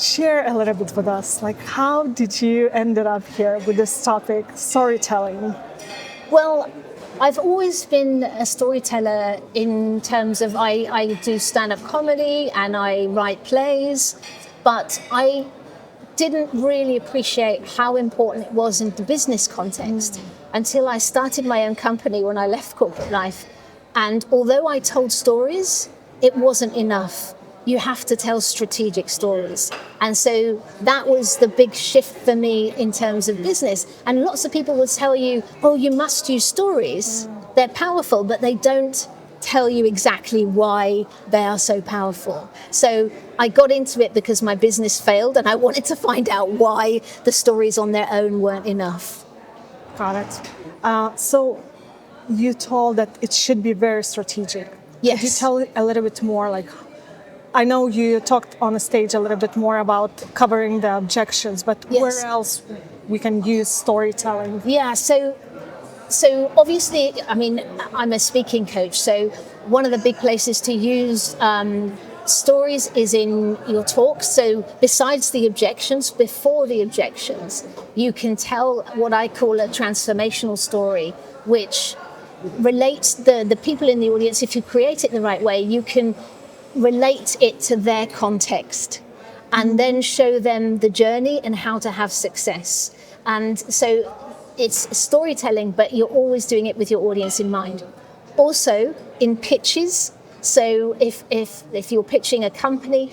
share a little bit with us? Like, how did you ended up here with this topic, storytelling? Well, I've always been a storyteller in terms of I do stand-up comedy and I write plays, but I didn't really appreciate how important it was in the business context until I started my own company when I left corporate life. And although I told stories, it wasn't enough. You have to tell strategic stories. And so that was the big shift for me in terms of business. And lots of people will tell you, oh, you must use stories. They're powerful, but they don't tell you exactly why they are so powerful. So I got into it because my business failed and I wanted to find out why the stories on their own weren't enough. Got it. So you told that it should be very strategic. Yes. Could you tell a little bit more, like, I know you talked on the stage a little bit more about covering the objections, but Yes. where else we can use storytelling? Yeah, so obviously, I mean, I'm a speaking coach, so one of the big places to use stories is in your talk. So besides the objections, before the objections, you can tell what I call a transformational story, which relates the people in the audience. If you create it the right way, you can relate it to their context and then show them the journey and how to have success. And so it's storytelling, but you're always doing it with your audience in mind. Also, in pitches, so if you're pitching a company,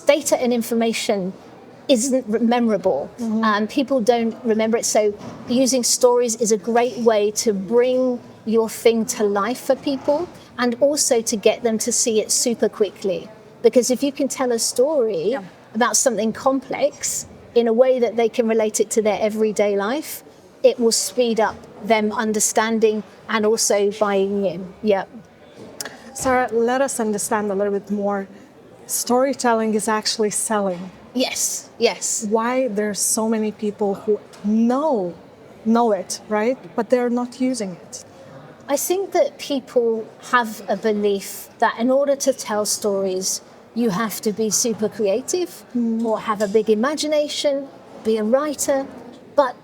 data and information isn't memorable. People don't remember it. So using stories is a great way to bring your thing to life for people and also to get them to see it super quickly. Because if you can tell a story about something complex in a way that they can relate it to their everyday life, it will speed up them understanding and also buying in. Yeah. Sarah, let us understand a little bit more. Storytelling is actually selling. Yes, yes. Why there's so many people who know it, right? But they're not using it. I think that people have a belief that in order to tell stories, you have to be super creative or have a big imagination, be a writer. But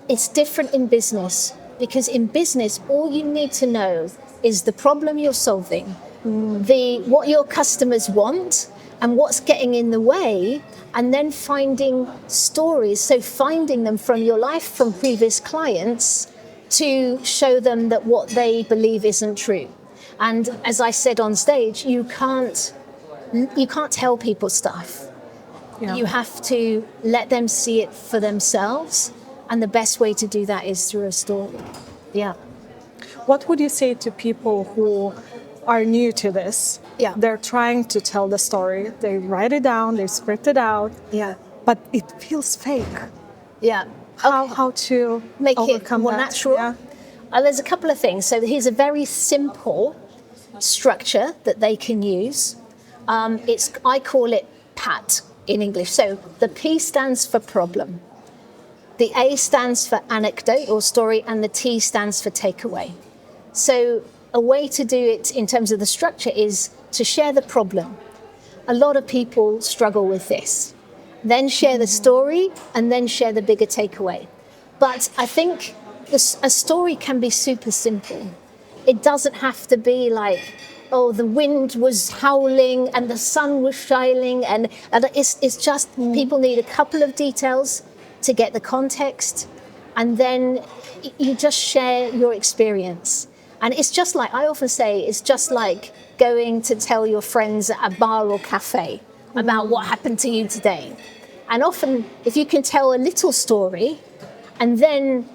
it's different in business, because in business, all you need to know is the problem you're solving, what your customers want and what's getting in the way, and then finding stories. So finding them from your life, from previous clients, to show them that what they believe isn't true. And as I said on stage, you can't tell people stuff. Yeah. You have to let them see it for themselves. And the best way to do that is through a story. Yeah. What would you say to people who are new to this? Yeah. They're trying to tell the story. They write it down, they script it out. Yeah. But it feels fake. Yeah. How to make it overcome more that? natural? Yeah. There's a couple of things. So here's a very simple structure that they can use. I call it PAT in English. So the P stands for problem. The A stands for anecdote or story, and the T stands for takeaway. So a way to do it in terms of the structure is to share the problem. A lot of people struggle with this. Then share the story, and then share the bigger takeaway. But I think a story can be super simple. It doesn't have to be like, oh, the wind was howling and the sun was shining. And it's just people need a couple of details to get the context, and then you just share your experience. And it's just like, I often say, it's just like going to tell your friends at a bar or cafe about what happened to you today. And often, if you can tell a little story and then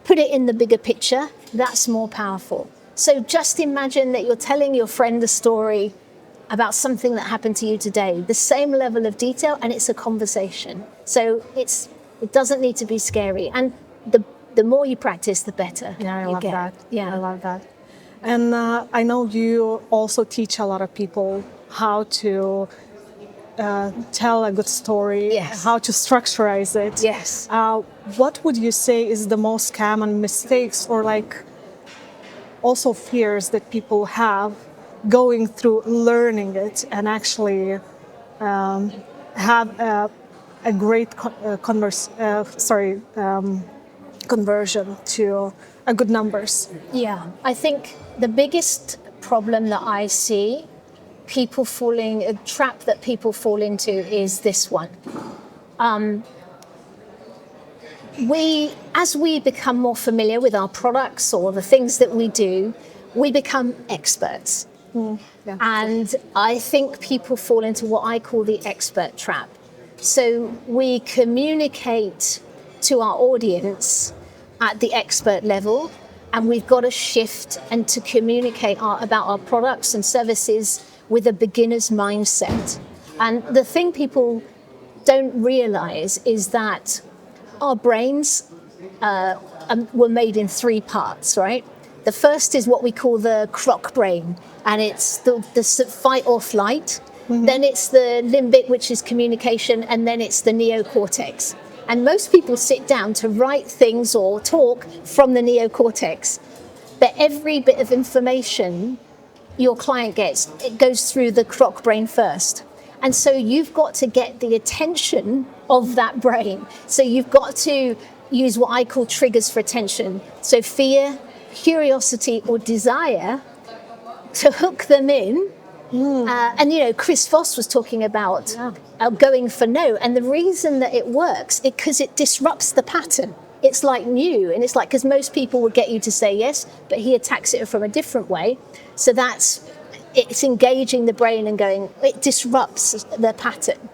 put it in the bigger picture, that's more powerful. So just imagine that you're telling your friend a story about something that happened to you today, the same level of detail, and it's a conversation. So it doesn't need to be scary. And the more you practice, the better. Yeah, I love that. Yeah, I love that. And I know you also teach a lot of people how to tell a good story, Yes. how to structurize it. Yes. What would you say is the most common mistakes or like also fears that people have going through learning it and actually have a great conversion to a good numbers. Yeah, I think the biggest problem that I see a trap that people fall into is this one. As we become more familiar with our products or the things that we do, we become experts. Yeah. And I think people fall into what I call the expert trap. So we communicate to our audience at the expert level, and we've got to shift and to communicate about our products and services with a beginner's mindset. And the thing people don't realize is that our brains were made in 3 parts, right? The first is what we call the croc brain, and it's the fight or flight. Mm-hmm. Then it's the limbic, which is communication, and then it's the neocortex. And most people sit down to write things or talk from the neocortex. But every bit of information your client gets, it goes through the croc brain first. And so you've got to get the attention of that brain. So you've got to use what I call triggers for attention. So fear, curiosity, or desire to hook them in. And Chris Voss was talking about going for no. And the reason that it works is because it disrupts the pattern. It's like new, and it's like, because most people would get you to say yes, but he attacks it from a different way. So it's engaging the brain and it disrupts the pattern.